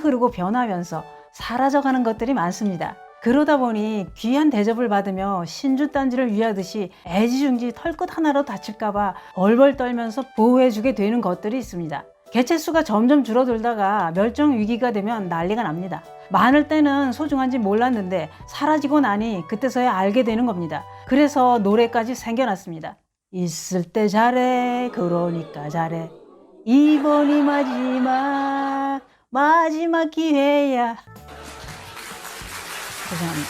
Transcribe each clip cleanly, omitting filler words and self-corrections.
흐르고 변하면서 사라져가는 것들이 많습니다. 그러다 보니 귀한 대접을 받으며 신주단지를 위하듯이 애지중지 털끝 하나로 다칠까봐 벌벌 떨면서 보호해주게 되는 것들이 있습니다. 개체수가 점점 줄어들다가 멸종 위기가 되면 난리가 납니다. 많을 때는 소중한지 몰랐는데 사라지고 나니 그때서야 알게 되는 겁니다. 그래서 노래까지 생겨났습니다. 있을 때 잘해, 그러니까 잘해. 이번이 마지막 기회야. 죄송합니다.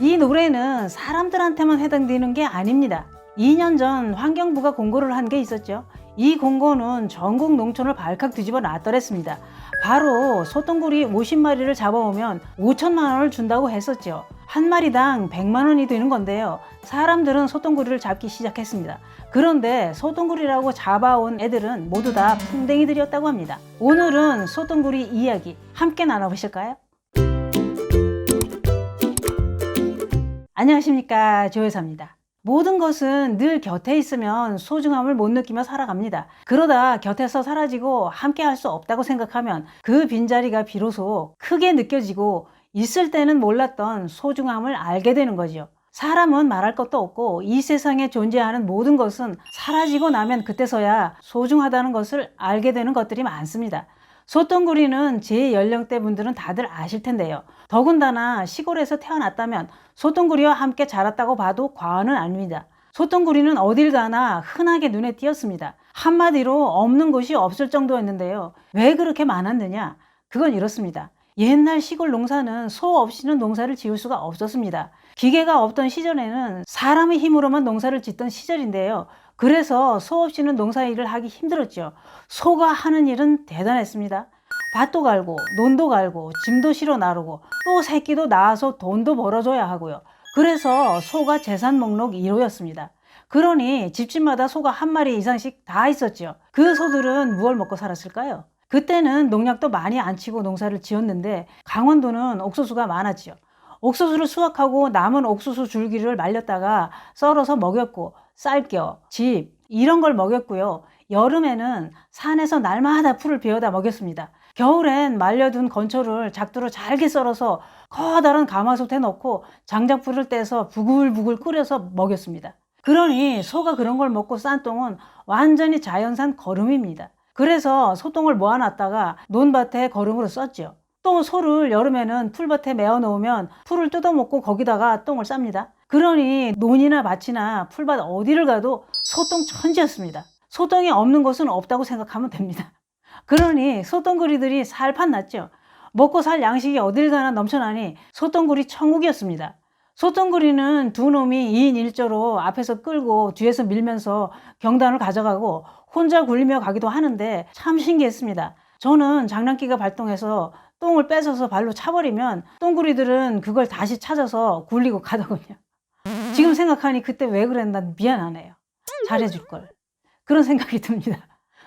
이 노래는 사람들한테만 해당되는 게 아닙니다. 2년 전 환경부가 공고를 한 게 있었죠. 이 공고는 전국 농촌을 발칵 뒤집어 놨더랬습니다. 바로 소똥구리 50마리를 잡아오면 5천만 원을 준다고 했었죠. 한 마리당 100만 원이 되는 건데요. 사람들은 소똥구리를 잡기 시작했습니다. 그런데 소똥구리라고 잡아온 애들은 모두 다 풍뎅이들이었다고 합니다. 오늘은 소똥구리 이야기 함께 나눠보실까요? 안녕하십니까, 조여사입니다. 모든 것은 늘 곁에 있으면 소중함을 못 느끼며 살아갑니다. 그러다 곁에서 사라지고 함께 할 수 없다고 생각하면 그 빈자리가 비로소 크게 느껴지고 있을 때는 몰랐던 소중함을 알게 되는 거죠. 사람은 말할 것도 없고 이 세상에 존재하는 모든 것은 사라지고 나면 그때서야 소중하다는 것을 알게 되는 것들이 많습니다. 소똥구리는 제 연령대 분들은 다들 아실 텐데요. 더군다나 시골에서 태어났다면 소똥구리와 함께 자랐다고 봐도 과언은 아닙니다. 소똥구리는 어딜 가나 흔하게 눈에 띄었습니다. 한마디로 없는 곳이 없을 정도였는데요. 왜 그렇게 많았느냐? 그건 이렇습니다. 옛날 시골 농사는 소 없이는 농사를 지을 수가 없었습니다. 기계가 없던 시절에는 사람의 힘으로만 농사를 짓던 시절인데요. 그래서 소 없이는 농사일을 하기 힘들었죠. 소가 하는 일은 대단했습니다. 밭도 갈고 논도 갈고 짐도 실어 나르고 또 새끼도 낳아서 돈도 벌어줘야 하고요. 그래서 소가 재산 목록 1호였습니다. 그러니 집집마다 소가 한 마리 이상씩 다 있었죠. 그 소들은 무얼 먹고 살았을까요? 그때는 농약도 많이 안 치고 농사를 지었는데 강원도는 옥수수가 많았죠. 옥수수를 수확하고 남은 옥수수 줄기를 말렸다가 썰어서 먹였고 쌀겨, 집 이런 걸 먹였고요. 여름에는 산에서 날마다 풀을 베어다 먹였습니다. 겨울엔 말려둔 건초를 작두로 잘게 썰어서 커다란 가마솥에 넣고 장작불을 떼서 부글부글 끓여서 먹였습니다. 그러니 소가 그런 걸 먹고 싼 똥은 완전히 자연산 거름입니다. 그래서 소똥을 모아놨다가 논밭에 거름으로 썼죠. 또 소를 여름에는 풀밭에 메어 놓으면 풀을 뜯어먹고 거기다가 똥을 쌉니다. 그러니 논이나 밭이나 풀밭 어디를 가도 소똥 천지였습니다. 소똥이 없는 곳은 없다고 생각하면 됩니다. 그러니 소똥구리들이 살판 났죠. 먹고 살 양식이 어딜 가나 넘쳐나니 소똥구리 천국이었습니다. 소똥구리는 두 놈이 2인 1조로 앞에서 끌고 뒤에서 밀면서 경단을 가져가고 혼자 굴리며 가기도 하는데 참 신기했습니다. 저는 장난기가 발동해서 똥을 뺏어서 발로 차버리면 똥구리들은 그걸 다시 찾아서 굴리고 가더군요. 지금 생각하니 그때 왜 그랬나 미안하네요. 잘해줄걸. 그런 생각이 듭니다.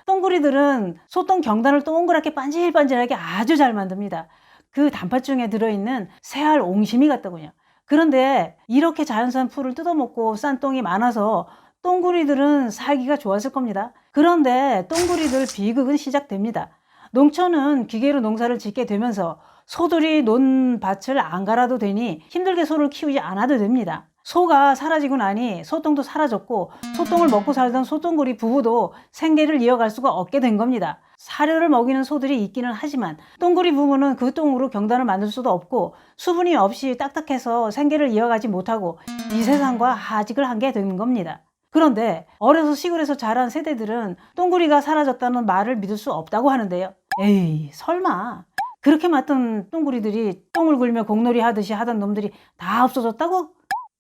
똥구리들은 소똥 경단을 동그랗게 반질반질하게 아주 잘 만듭니다. 그 단팥 중에 들어있는 새알 옹심이 같더군요. 그런데 이렇게 자연산 풀을 뜯어먹고 싼 똥이 많아서 똥구리들은 살기가 좋았을 겁니다. 그런데 똥구리들 비극은 시작됩니다. 농촌은 기계로 농사를 짓게 되면서 소들이 논밭을 안 갈아도 되니 힘들게 소를 키우지 않아도 됩니다. 소가 사라지고 나니 소똥도 사라졌고 소똥을 먹고 살던 소똥구리 부부도 생계를 이어갈 수가 없게 된 겁니다. 사료를 먹이는 소들이 있기는 하지만 똥구리 부부는 그 똥으로 경단을 만들 수도 없고 수분이 없이 딱딱해서 생계를 이어가지 못하고 이 세상과 하직을 한 게 되는 겁니다. 그런데 어려서 시골에서 자란 세대들은 똥구리가 사라졌다는 말을 믿을 수 없다고 하는데요. 에이, 설마 그렇게 많던 똥구리들이 똥을 굴며 공놀이 하듯이 하던 놈들이 다 없어졌다고?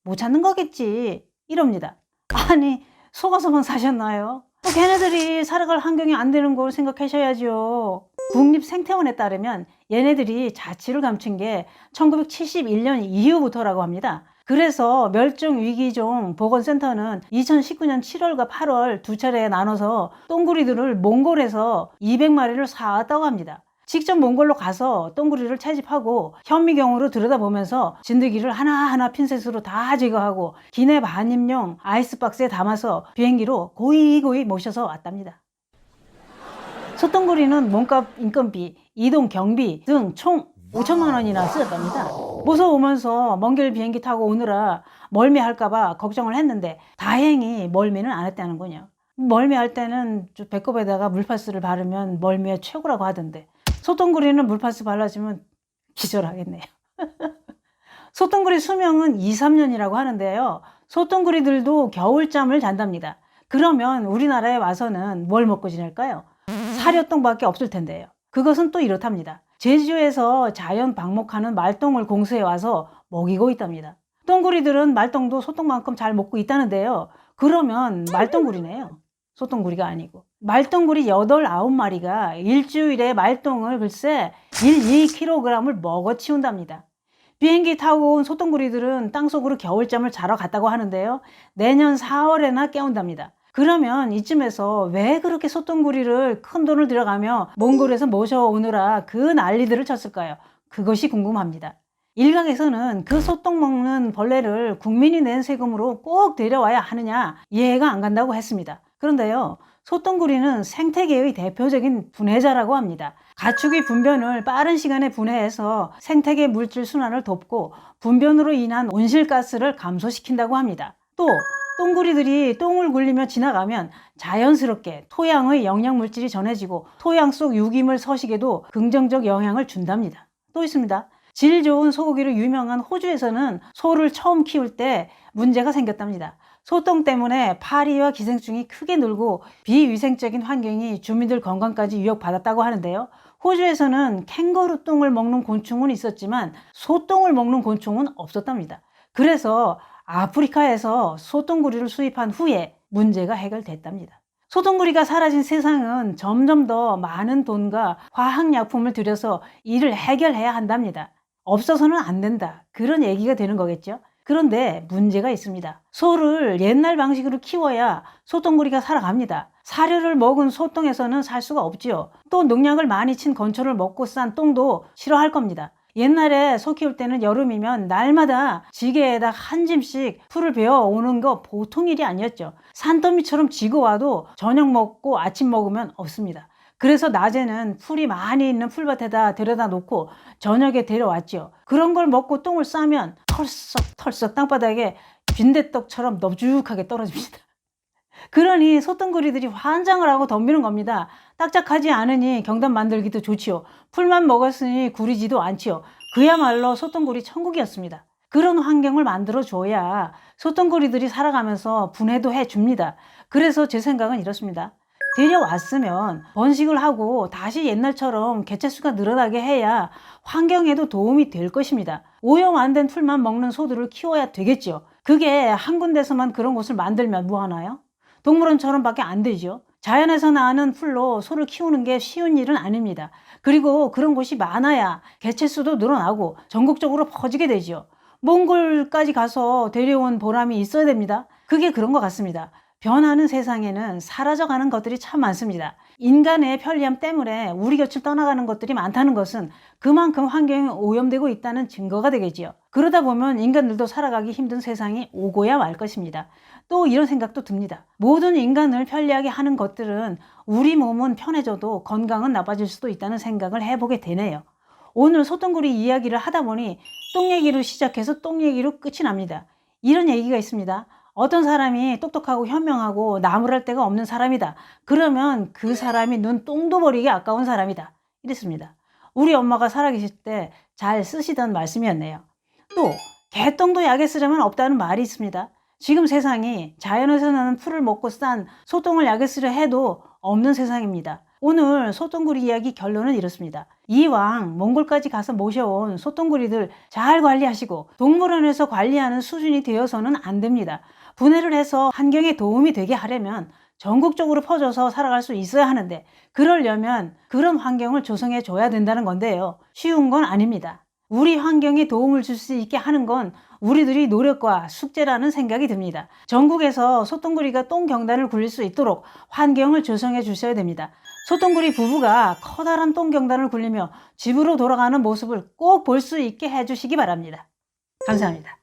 못 찾는 거겠지 이럽니다. 아니, 속아서만 사셨나요? 또 걔네들이 살아갈 환경이 안 되는 걸 생각하셔야죠. 국립생태원에 따르면 얘네들이 자취를 감춘 게 1971년 이후부터라고 합니다. 그래서 멸종위기종 보건센터는 2019년 7월과 8월 두 차례에 나눠서 똥구리들을 몽골에서 200마리를 사왔다고 합니다. 직접 몽골로 가서 똥구리를 채집하고 현미경으로 들여다보면서 진드기를 하나하나 핀셋으로 다 제거하고 기내 반입용 아이스박스에 담아서 비행기로 고이고이 모셔서 왔답니다. 소똥구리는 몸값 인건비 이동 경비 등 총 5천만 원이나 쓰였답니다. 무서우면서 먼 길 비행기 타고 오느라 멀미할까봐 걱정을 했는데 다행히 멀미는 안 했다는군요. 멀미할 때는 배꼽에다가 물파스를 바르면 멀미에 최고라고 하던데 소똥구리는 물파스 발라주면 기절하겠네요. 소똥구리 수명은 2, 3년이라고 하는데요. 소똥구리들도 겨울잠을 잔답니다. 그러면 우리나라에 와서는 뭘 먹고 지낼까요? 사료똥밖에 없을 텐데요. 그것은 또 이렇답니다. 제주에서 자연 방목하는 말똥을 공수해 와서 먹이고 있답니다. 똥구리들은 말똥도 소똥만큼 잘 먹고 있다는데요. 그러면 말똥구리네요. 소똥구리가 아니고. 말똥구리 8, 9마리가 일주일에 말똥을 글쎄 1-2kg을 먹어 치운답니다. 비행기 타고 온 소똥구리들은 땅속으로 겨울잠을 자러 갔다고 하는데요. 내년 4월에나 깨운답니다. 그러면 이쯤에서 왜 그렇게 소똥구리를 큰 돈을 들여가며 몽골에서 모셔오느라 그 난리들을 쳤을까요? 그것이 궁금합니다. 일각에서는 그 소똥 먹는 벌레를 국민이 낸 세금으로 꼭 데려와야 하느냐 이해가 안 간다고 했습니다. 그런데요, 소똥구리는 생태계의 대표적인 분해자라고 합니다. 가축이 분변을 빠른 시간에 분해해서 생태계 물질 순환을 돕고 분변으로 인한 온실가스를 감소시킨다고 합니다. 또 똥구리들이 똥을 굴리며 지나가면 자연스럽게 토양의 영양물질이 전해지고 토양 속 유기물 서식에도 긍정적 영향을 준답니다. 또 있습니다. 질 좋은 소고기로 유명한 호주에서는 소를 처음 키울 때 문제가 생겼답니다. 소똥 때문에 파리와 기생충이 크게 늘고 비위생적인 환경이 주민들 건강까지 위협받았다고 하는데요. 호주에서는 캥거루 똥을 먹는 곤충은 있었지만 소똥을 먹는 곤충은 없었답니다. 그래서 아프리카에서 소똥구리를 수입한 후에 문제가 해결됐답니다. 소똥구리가 사라진 세상은 점점 더 많은 돈과 화학약품을 들여서 이를 해결해야 한답니다. 없어서는 안 된다. 그런 얘기가 되는 거겠죠. 그런데 문제가 있습니다. 소를 옛날 방식으로 키워야 소똥구리가 살아갑니다. 사료를 먹은 소똥에서는 살 수가 없지요. 또 농약을 많이 친 건초를 먹고 싼 똥도 싫어할 겁니다. 옛날에 소 키울 때는 여름이면 날마다 지게에다 한 짐씩 풀을 베어 오는 거 보통 일이 아니었죠. 산더미처럼 지고 와도 저녁 먹고 아침 먹으면 없습니다. 그래서 낮에는 풀이 많이 있는 풀밭에다 데려다 놓고 저녁에 데려왔죠. 그런 걸 먹고 똥을 싸면 털썩 땅바닥에 빈대떡처럼 넙죽하게 떨어집니다. 그러니 소똥구리들이 환장을 하고 덤비는 겁니다. 딱딱하지 않으니 경단 만들기도 좋지요. 풀만 먹었으니 구리지도 않지요. 그야말로 소똥구리 천국이었습니다. 그런 환경을 만들어줘야 소똥구리들이 살아가면서 분해도 해줍니다. 그래서 제 생각은 이렇습니다. 데려왔으면 번식을 하고 다시 옛날처럼 개체수가 늘어나게 해야 환경에도 도움이 될 것입니다. 오염 안 된 풀만 먹는 소들을 키워야 되겠죠. 그게 한 군데서만 그런 곳을 만들면 뭐하나요? 동물원처럼 밖에 안 되죠. 자연에서 나는 풀로 소를 키우는 게 쉬운 일은 아닙니다. 그리고 그런 곳이 많아야 개체수도 늘어나고 전국적으로 퍼지게 되죠. 몽골까지 가서 데려온 보람이 있어야 됩니다. 그게 그런 것 같습니다. 변하는 세상에는 사라져가는 것들이 참 많습니다. 인간의 편리함 때문에 우리 곁을 떠나가는 것들이 많다는 것은 그만큼 환경이 오염되고 있다는 증거가 되겠지요. 그러다 보면 인간들도 살아가기 힘든 세상이 오고야 말 것입니다. 또 이런 생각도 듭니다. 모든 인간을 편리하게 하는 것들은 우리 몸은 편해져도 건강은 나빠질 수도 있다는 생각을 해보게 되네요. 오늘 소똥구리 이야기를 하다 보니 똥 얘기로 시작해서 똥 얘기로 끝이 납니다. 이런 얘기가 있습니다. 어떤 사람이 똑똑하고 현명하고 나무랄 데가 없는 사람이다. 그러면 그 사람이 눈 똥도 버리기 아까운 사람이다. 이랬습니다. 우리 엄마가 살아계실 때 잘 쓰시던 말씀이었네요. 또 개똥도 약에 쓰려면 없다는 말이 있습니다. 지금 세상이 자연에서 나는 풀을 먹고 싼 소똥을 약에 쓰려 해도 없는 세상입니다. 오늘 소똥구리 이야기 결론은 이렇습니다. 이왕 몽골까지 가서 모셔온 소똥구리들 잘 관리하시고 동물원에서 관리하는 수준이 되어서는 안 됩니다. 분해를 해서 환경에 도움이 되게 하려면 전국적으로 퍼져서 살아갈 수 있어야 하는데 그러려면 그런 환경을 조성해 줘야 된다는 건데요. 쉬운 건 아닙니다. 우리 환경에 도움을 줄 수 있게 하는 건 우리들이 노력과 숙제라는 생각이 듭니다. 전국에서 소똥구리가 똥 경단을 굴릴 수 있도록 환경을 조성해 주셔야 됩니다. 소똥구리 부부가 커다란 똥 경단을 굴리며 집으로 돌아가는 모습을 꼭 볼 수 있게 해주시기 바랍니다. 감사합니다.